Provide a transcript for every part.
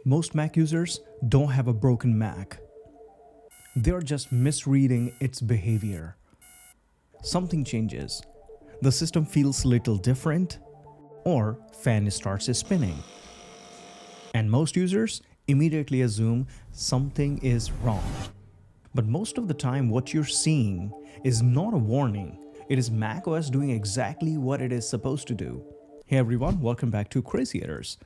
Most Mac users don't have a broken Mac. They're just misreading its behavior. Something changes. The system feels little different, or fan starts spinning. And most users immediately assume something is wrong. But most of the time what you're seeing is not a warning. It is macOS doing exactly what it is supposed to do. Hey everyone, welcome back to Crazyators.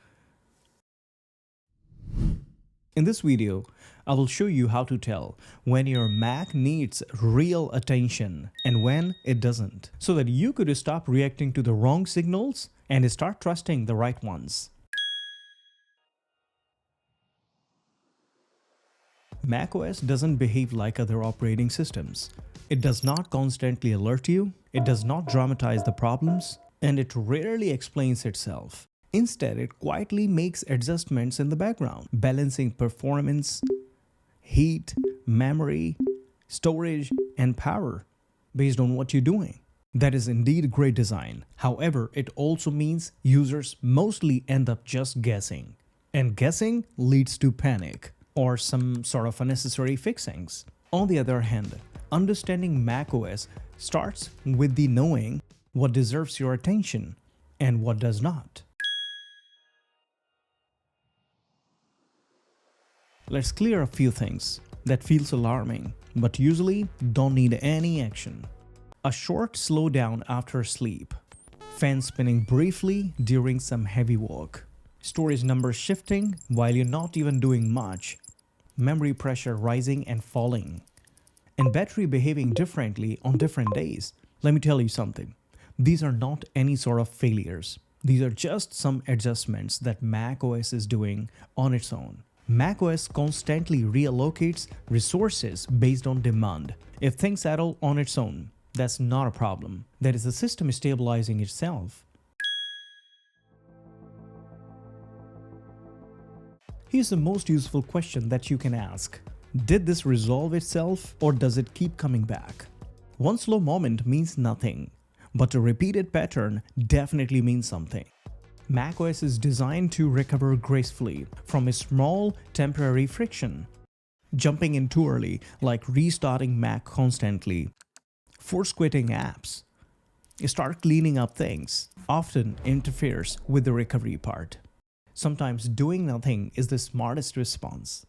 In this video, I will show you how to tell when your Mac needs real attention and when it doesn't, so that you could stop reacting to the wrong signals and start trusting the right ones. macOS doesn't behave like other operating systems. It does not constantly alert you, it does not dramatize the problems, and it rarely explains itself. Instead, it quietly makes adjustments in the background, balancing performance, heat, memory, storage, and power based on what you're doing. That is indeed great design. However, it also means users mostly end up just guessing. And guessing leads to panic or some sort of unnecessary fixings. On the other hand, understanding macOS starts with the knowing what deserves your attention and what does not. Let's clear a few things that feels alarming, but usually don't need any action. A short slowdown after sleep, fan spinning briefly during some heavy work, storage numbers shifting while you're not even doing much, memory pressure rising and falling, and battery behaving differently on different days. Let me tell you something. These are not any sort of failures. These are just some adjustments that macOS is doing on its own. macOS constantly reallocates resources based on demand. If things settle on its own, that's not a problem. That is the system stabilizing itself. Here's the most useful question that you can ask. Did this resolve itself or does it keep coming back? One slow moment means nothing, but a repeated pattern definitely means something. macOS is designed to recover gracefully from a small temporary friction. Jumping in too early, like restarting Mac constantly, force quitting apps, start cleaning up things, often interferes with the recovery part. Sometimes doing nothing is the smartest response.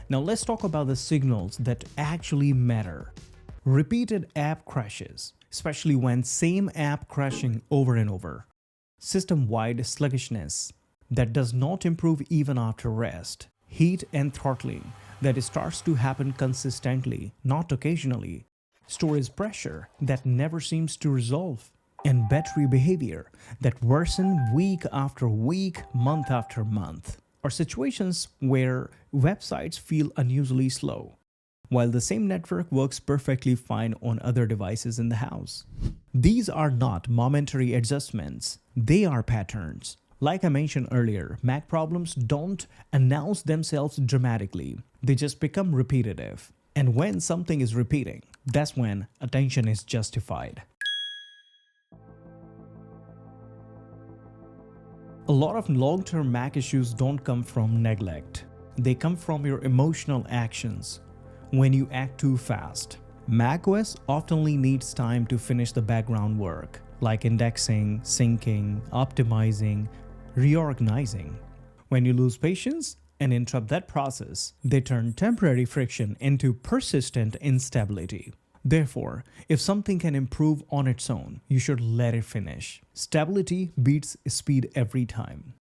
Now let's talk about the signals that actually matter. Repeated app crashes, especially when same app crashing over and over. System-wide sluggishness that does not improve even after rest. Heat and throttling that starts to happen consistently, not occasionally. Storage pressure that never seems to resolve. And battery behavior that worsen week after week, month after month. Or situations where websites feel unusually slow, while the same network works perfectly fine on other devices in the house. These are not momentary adjustments, they are patterns. Like I mentioned earlier, Mac problems don't announce themselves dramatically, they just become repetitive. And when something is repeating, that's when attention is justified. A lot of long-term Mac issues don't come from neglect. They come from your emotional actions. When you act too fast, macOS often needs time to finish the background work, like indexing, syncing, optimizing, reorganizing. When you lose patience and interrupt that process, they turn temporary friction into persistent instability. Therefore, if something can improve on its own, you should let it finish. Stability beats speed every time.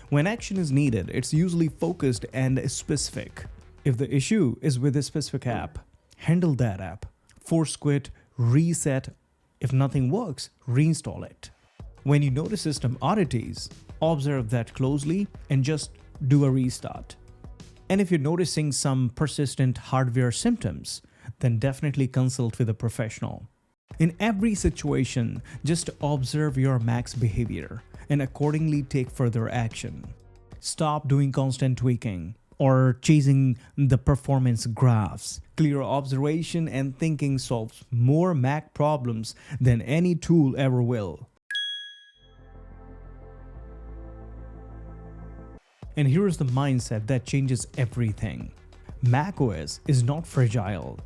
When action is needed, it's usually focused and specific. If the issue is with a specific app, handle that app. Force quit, reset. If nothing works, reinstall it. When you notice system oddities, observe that closely and just do a restart. And if you're noticing some persistent hardware symptoms, then definitely consult with a professional. In every situation, just observe your Mac's behavior and accordingly take further action. Stop doing constant tweaking. or chasing the performance graphs. Clear observation and thinking solves more Mac problems than any tool ever will. And here is the mindset that changes everything. macOS is not fragile.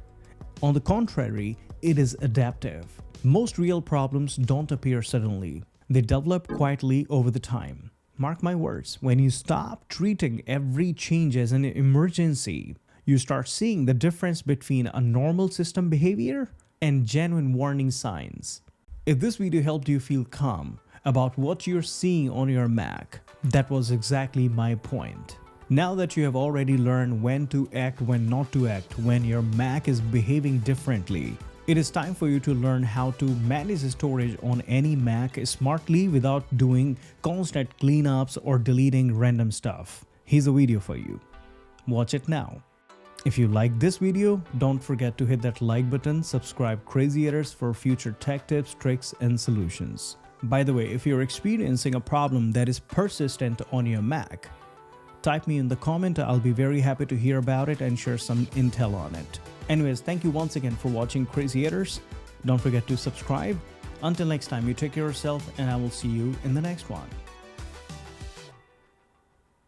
On the contrary, it is adaptive. Most real problems don't appear suddenly. They develop quietly over the time. Mark my words, when you stop treating every change as an emergency, you start seeing the difference between a normal system behavior and genuine warning signs. If this video helped you feel calm about what you're seeing on your Mac, that was exactly my point. Now that you have already learned when to act, when not to act, when your Mac is behaving differently, it is time for you to learn how to manage storage on any Mac smartly without doing constant cleanups or deleting random stuff. Here's a video for you. Watch it now. If you like this video, don't forget to hit that like button, subscribe Crazy Editors for future tech tips, tricks, and solutions. By the way, if you're experiencing a problem that is persistent on your Mac, type me in the comment. I'll be very happy to hear about it and share some intel on it. Anyways, thank you once again for watching Crazy Editors. Don't forget to subscribe. Until next time, you take care of yourself and I will see you in the next one.